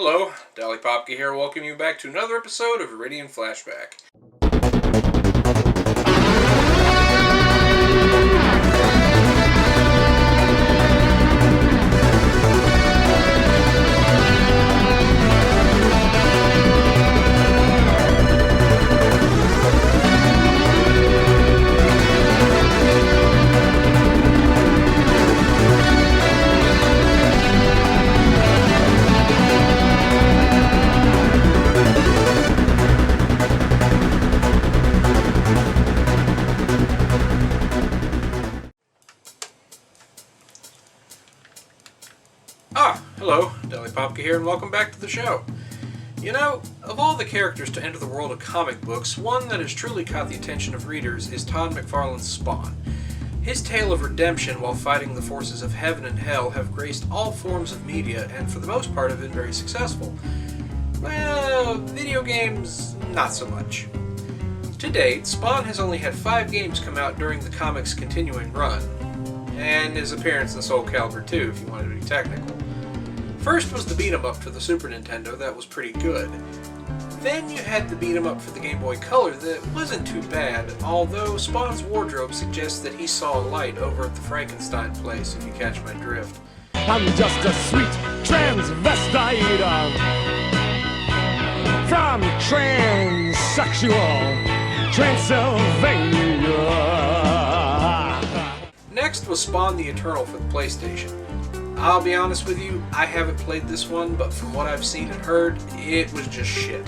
Hello, Popka here, welcoming you back to another episode of Viridian Flashback. Hello, Popka here, and welcome back to the show. You know, of all the characters to enter the world of comic books, one that has truly caught the attention of readers is Todd McFarlane's Spawn. His tale of redemption while fighting the forces of heaven and hell have graced all forms of media and for the most part have been very successful. Well, video games, not so much. To date, Spawn has only had 5 games come out during the comic's continuing run, and his appearance in Soul Calibur 2 if you wanted to be technical. First was the beat-em-up for the Super Nintendo that was pretty good. Then you had the beat-em-up for the Game Boy Color that wasn't too bad, although Spawn's wardrobe suggests that he saw a light over at the Frankenstein place, if you catch my drift. I'm just a sweet transvestite from transsexual Transylvania. Next was Spawn the Eternal for the PlayStation. I'll be honest with you, I haven't played this one, but from what I've seen and heard, it was just shit.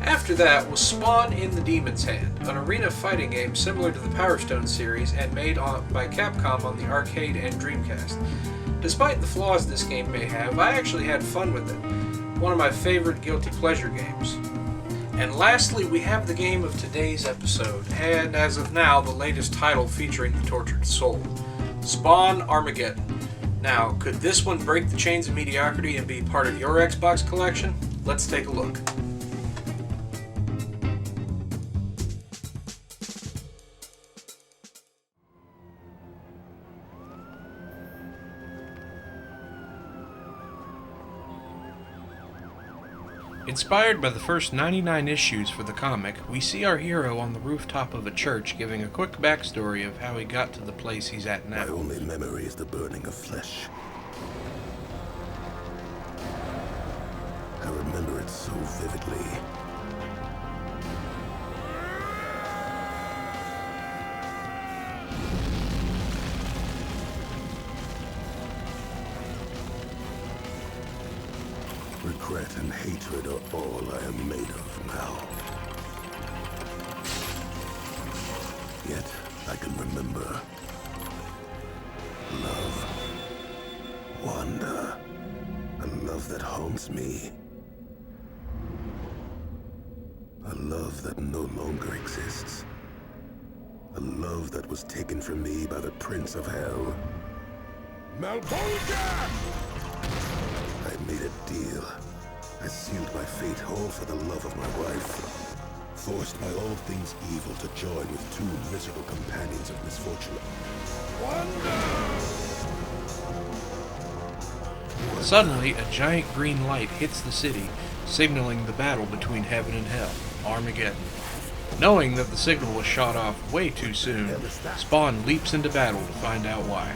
After that was Spawn in the Demon's Hand, an arena fighting game similar to the Power Stone series and made by Capcom on the arcade and Dreamcast. Despite the flaws this game may have, I actually had fun with it. One of my favorite guilty pleasure games. And lastly, we have the game of today's episode, and as of now, the latest title featuring the tortured soul, Spawn Armageddon. Now, could this one break the chains of mediocrity and be part of your Xbox collection? Let's take a look. Inspired by the first 99 issues for the comic, we see our hero on the rooftop of a church giving a quick backstory of how he got to the place he's at now. My only memory is the burning of flesh. I remember it so vividly. Regret and hatred are all I am made of now. Yet, I can remember love, wonder, a love that haunts me. A love that no longer exists. A love that was taken from me by the Prince of Hell. Malvolga! I made a deal. I sealed my fate all for the love of my wife. Forced by all things evil to join with 2 miserable companions of misfortune. Wonder! Suddenly, a giant green light hits the city, signaling the battle between heaven and hell, Armageddon. Knowing that the signal was shot off way too soon, Spawn leaps into battle to find out why.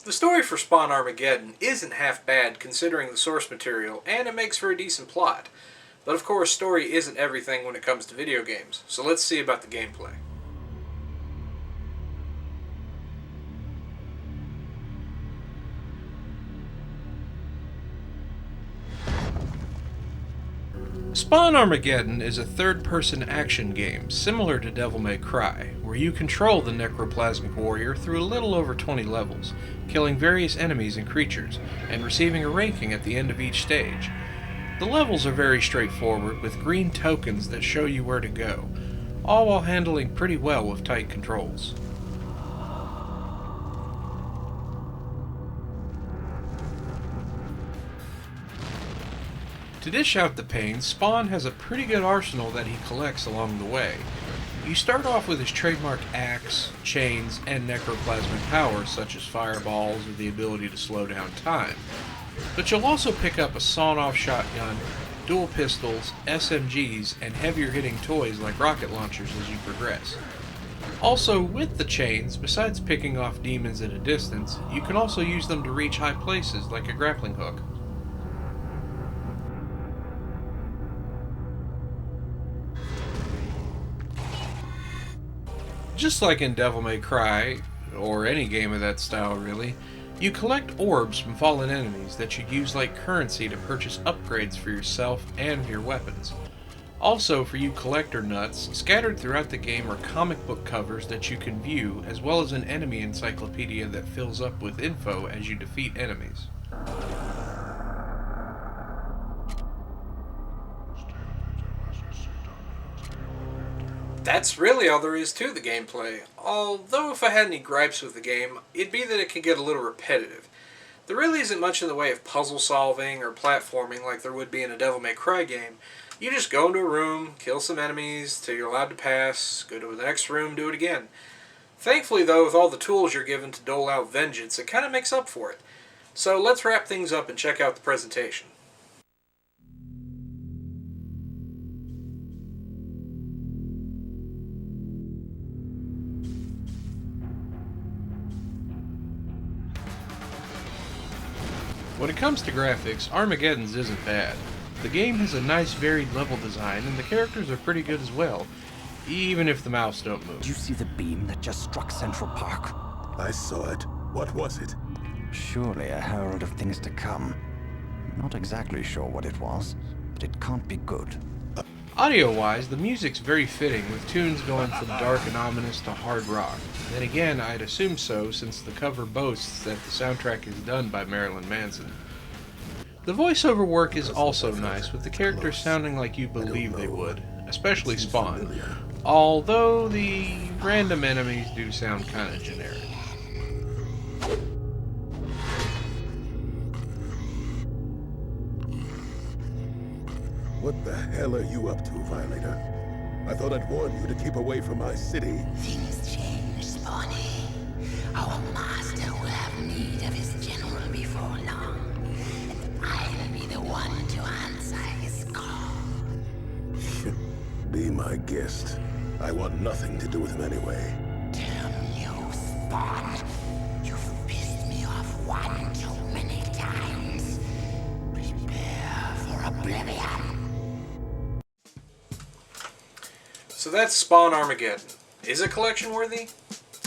The story for Spawn Armageddon isn't half bad considering the source material, and it makes for a decent plot. But of course, story isn't everything when it comes to video games, so let's see about the gameplay. Spawn Armageddon is a third-person action game similar to Devil May Cry, where you control the necroplasmic warrior through a little over 20 levels, killing various enemies and creatures, and receiving a ranking at the end of each stage. The levels are very straightforward, with green tokens that show you where to go. all while handling pretty well with tight controls. To dish out the pain, Spawn has a pretty good arsenal that he collects along the way. You start off with his trademark axe, chains, and necroplasmic powers such as fireballs or the ability to slow down time. But you'll also pick up a sawn-off shotgun, dual pistols, SMGs, and heavier hitting toys like rocket launchers as you progress. Also, with the chains, besides picking off demons at a distance, you can also use them to reach high places like a grappling hook. Just like in Devil May Cry, or any game of that style really, you collect orbs from fallen enemies that you use like currency to purchase upgrades for yourself and your weapons. Also, for you collector nuts, scattered throughout the game are comic book covers that you can view, as well as an enemy encyclopedia that fills up with info as you defeat enemies. That's really all there is to the gameplay, although if I had any gripes with the game, it'd be that it can get a little repetitive. There really isn't much in the way of puzzle solving or platforming like there would be in a Devil May Cry game. You just go into a room, kill some enemies till you're allowed to pass, go to the next room, do it again. Thankfully though, with all the tools you're given to dole out vengeance, it kind of makes up for it. So let's wrap things up and check out the presentation. When it comes to graphics, Armageddon's isn't bad. The game has a nice varied level design and the characters are pretty good as well, even if the mouse don't move. Do you see the beam that just struck Central Park? I saw it. What was it? Surely a herald of things to come. Not exactly sure what it was, but it can't be good. Audio-wise, the music's very fitting, with tunes going from dark and ominous to hard rock. Then again, I'd assume so, since the cover boasts that the soundtrack is done by Marilyn Manson. The voiceover work is also nice, with the characters sounding like you believe they would, especially Spawn, although the random enemies do sound kinda generic. What the hell are you up to, Violator? I thought I'd warn you to keep away from my city. Things change, Spawny. Our master will have need of his general before long, and I'll be the one to answer his call. Be my guest. I want nothing to do with him anyway. Damn you, Spawn. You've pissed me off one too many times. Prepare for oblivion. So that's Spawn Armageddon. Is it collection worthy?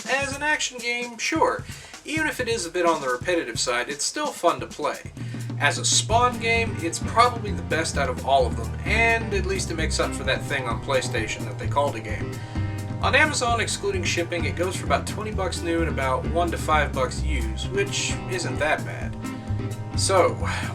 As an action game, sure. Even if it is a bit on the repetitive side, it's still fun to play. As a Spawn game, it's probably the best out of all of them, and at least it makes up for that thing on PlayStation that they called a game. On Amazon, excluding shipping, it goes for about $20 new and about $1 to $5 used, which isn't that bad. So,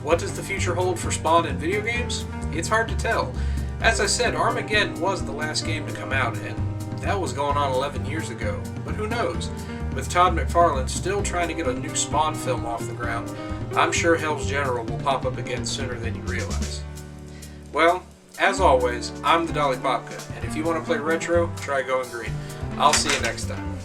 what does the future hold for Spawn in video games? It's hard to tell. As I said, Armageddon was the last game to come out, and that was going on 11 years ago. But who knows? With Todd McFarlane still trying to get a new Spawn film off the ground, I'm sure Hell's General will pop up again sooner than you realize. Well, as always, I'm the Dolly Popka, and if you want to play retro, try going green. I'll see you next time.